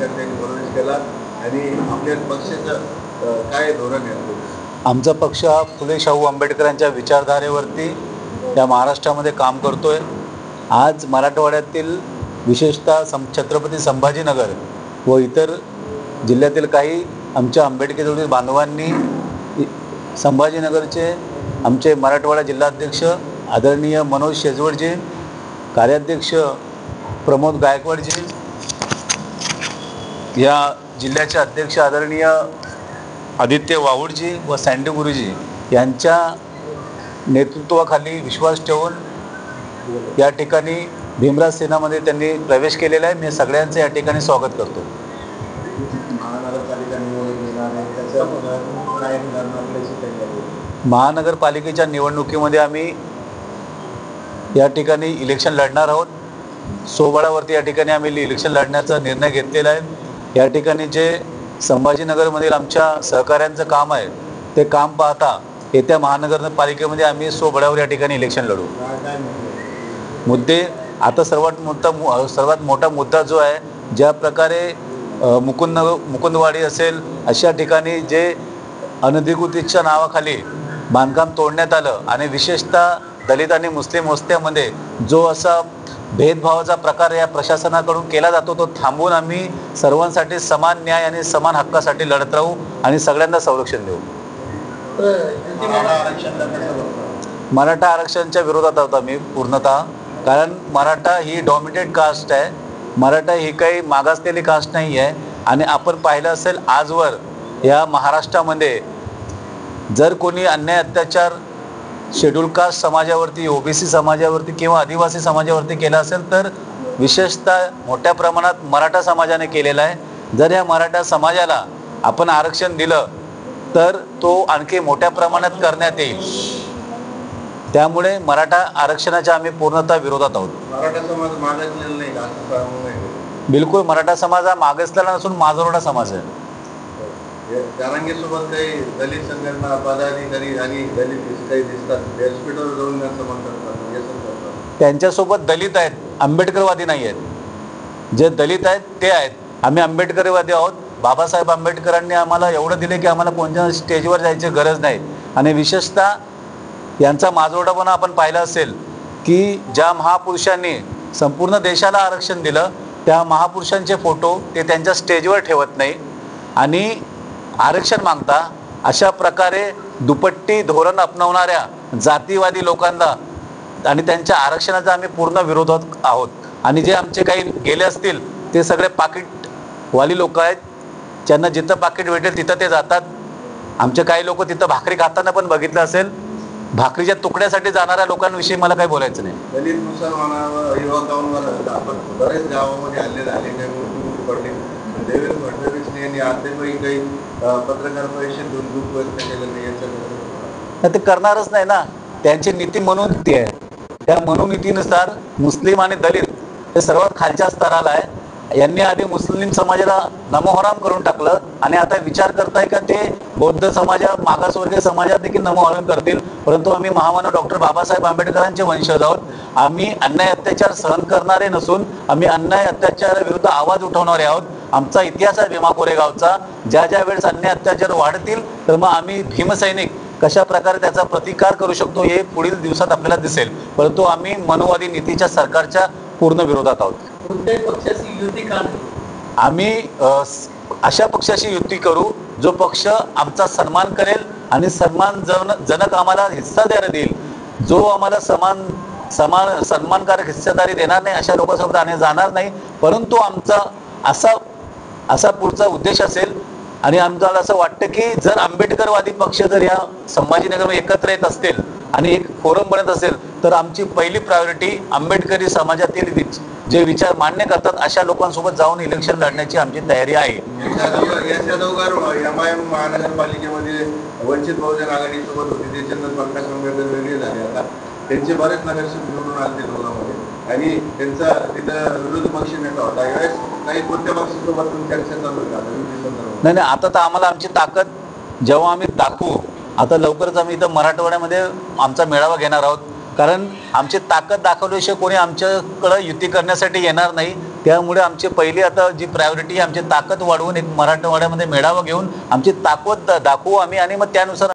कार्यकर्त्यांनी प्रवेश केला आणि आपल्या पक्षाचं काय धोरण आहे? आमचा पक्ष हा फुले शाहू आंबेडकरांच्या विचारधारेवरती या महाराष्ट्रामध्ये काम करतोय। आज मराठवाड्यातील विशेषतः छत्रपती संभाजीनगर व इतर जिल्ह्यातील काही आमच्या आंबेडकरी बांधवांनी संभाजीनगरचे आमचे मराठवाडा जिल्हाध्यक्ष आदरणीय मनोज शेजवडजी, कार्याध्यक्ष प्रमोद गायकवाडजी, या जिल्ह्याचे अध्यक्ष आदरणीय आदित्य वावुडजी व सँडी गुरुजी यांच्या नेतृत्वाखाली विश्वास ठेवून या ठिकाणी भीमराज सेनामध्ये त्यांनी प्रवेश केलेला आहे। मी सगळ्यांचं या ठिकाणी स्वागत करतो। महानगरपालिकेच्या निवडणुकीमध्ये आम्ही या ठिकाणी इलेक्शन लढणार आहोत। सोबळावरती या ठिकाणी आम्ही इलेक्शन लढण्याचा निर्णय घेतलेला आहे। या ठिकाणी जे संभाजीनगरमधील आमच्या सहकाऱ्यांचं काम आहे ते काम पाहता येत्या महानगरपालिकेमध्ये आम्ही सोबळावर या ठिकाणी इलेक्शन लढू। मुद्दे आता सर्वात मोठा मुद्दा जो आहे, ज्या प्रकारे मुकुंदवाडी असेल अशा ठिकाणी जे अनधिकृतीच्या नावाखाली बांधकाम तोडण्यात आलं आणि विशेषतः दलित आणि मुस्लिम वस्त्यामध्ये जो असा भेदभावाचा प्रकार या प्रशासनाकडून केला जातो तो थांबवून आम्ही सर्वांसाठी समान न्याय आणि समान हक्कासाठी लढत राहू आणि सगळ्यांना संरक्षण देऊ। मराठा आरक्षणाच्या विरोधात आहोत आम्ही पूर्णतः, कारण मराठा ही डॉमिनेटेड कास्ट आहे। मराठा ही काही मागासलेली कास्ट नाही आहे आणि आपण पाहिलं असेल आजवर या महाराष्ट्रामध्ये जर कोणी अन्याय अत्याचार शेड्यूल कास्ट समाजावरती, ओबीसी समाजावरती किंवा आदिवासी समाजावरती केला असेल तर विशेषतः मोठ्या प्रमाणात मराठा समाजाने केलेला आहे। जर या मराठा समाजाला आपण आरक्षण दिलं तर तो आणखी मोठ्या प्रमाणात करण्यात येईल। त्यामुळे मराठा आरक्षणाच्या आम्ही पूर्णतः विरोधात आहोत। मराठा समाज मागासलेला नाही का? बिलकुल मराठा समाज हा मागासलेला नसून माजोरडा समाज आहे। जरांगेसोबत काही दलित संघटना पदाधिकारी आणि दलित काही दिसतात, व्यासपीठावर जाऊन करतात, त्यांच्यासोबत दलित आहेत, आंबेडकरवादी नाही आहेत। जे दलित आहेत ते आहेत, आम्ही आंबेडकरवादी आहोत। बाबासाहेब आंबेडकरांनी आम्हाला एवढं दिले की आम्हाला कोणत्या स्टेजवर जायची गरज नाही। आणि विशेषतः यांचा माजोरडापणा आपण पाहिला असेल की ज्या महापुरुषांनी संपूर्ण देशाला आरक्षण दिलं त्या महापुरुषांचे फोटो ते त्यांच्या स्टेजवर ठेवत नाही आणि आरक्षण मागता। अशा प्रकारे दुपट्टी धोरण अपनावणाऱ्या जातीवादी लोकांना आणि त्यांच्या आरक्षणाचा आम्ही पूर्ण विरोधात आहोत। आणि जे आमचे काही गेले असतील ते सगळे पाकिटवाली लोक आहेत, ज्यांना जिथं पाकिट भेटेल तिथं ते जातात। आमचे काही लोक तिथं भाकरी खाताना पण बघितलं असेल। भाकरीच्या तुकड्यासाठी जाणाऱ्या लोकांविषयी मला काही बोलायचं नाही। दलित मुसलमानावर युवकांवर आपण बरेच गावामध्ये हल्ले झाले, काही पडले। देवेंद्र फडणवीस यांनी आजही काही पत्रकार परिषदेतून दुःख व्यक्त केलं नाही, याच्याकडे ते करणारच नाही ना। त्यांची नीती मनोनीती आहे, त्या मनोनीतीनुसार मुस्लिम आणि दलित हे सर्वात खालच्या स्तराला आहे। यांनी आधी मुस्लिम समाजाला नमोहराम करून टाकलं आणि आता विचार करताय का ते बौद्ध समाजा मागासवर्गीय समाजात देखील नमोहराम करतील। परंतु आम्ही महामानव डॉक्टर बाबासाहेब आंबेडकरांचे वंशज आहोत। आम्ही अन्याय अत्याचार सहन करणारे नसून आम्ही अन्याय अत्याचाराविरुद्ध आवाज उठवणारे आहोत। आमचा इतिहास आहे भीमा कोरेगावचा। ज्या ज्या वेळेस अन्याय अत्याचार वाढतील तर मग आम्ही भीमसैनिक कशा प्रकारे त्याचा प्रतिकार करू शकतो हे पुढील दिवसात आपल्याला दिसेल। परंतु आम्ही मनोवादी नीतीच्या सरकारच्या पूर्ण विरोधात आहोत। कोणत्याही पक्षाची युती का नाही? आम्ही अशा पक्षाशी युती करू जो पक्ष आमचा सन्मान करेल आणि सन्मानजनक आम्हाला हिस्सा द्यायला देईल। जो आम्हाला सन्मानकारक हिस्सेदारी देणार नाही अशा लोकांसोबत आम्ही जाणार नाही। परंतु आमचा असा पुढचा उद्देश असेल आणि आम्हाला असं वाटतं की जर आंबेडकरवादी पक्ष जर या संभाजीनगरमध्ये एकत्र येत असतील आणि एक फोरम बनत असेल तर आमची पहिली प्रायोरिटी आंबेडकरी समाजातील जे विचार मान्य करतात अशा लोकांसोबत जाऊन इलेक्शन लढण्याची आमची तयारी आहे। महानगरपालिकेमध्ये वंचित बहुजन आघाडीसोबत होती, त्याच्यानंतर प्रकाश आंबेडकर वेगळे झाले, आता त्यांचे बरेच नगरसेवक निवडून आले दोघांमध्ये आणि त्यांचा तिथं विरोधी पक्ष नेता होता। यावेळेस काही कोणत्या पक्षासोबत चर्चा चालू होता? नाही, आता तर आम्हाला आमची ताकद जेव्हा आम्ही दाखवू, आता लवकरच आम्ही इथं मराठवाड्यामध्ये आमचा मेळावा घेणार आहोत कारण आमची ताकद दाखवल्याशिवाय कोणी आमच्याकडं युती करण्यासाठी येणार नाही. त्यामुळे आमची पहिली आता जी प्रायोरिटी आमची ताकद वाढवून एक मराठवाड्यामध्ये मेळावा घेऊन आमची ताकद दाखवू आम्ही आणि मग त्यानुसार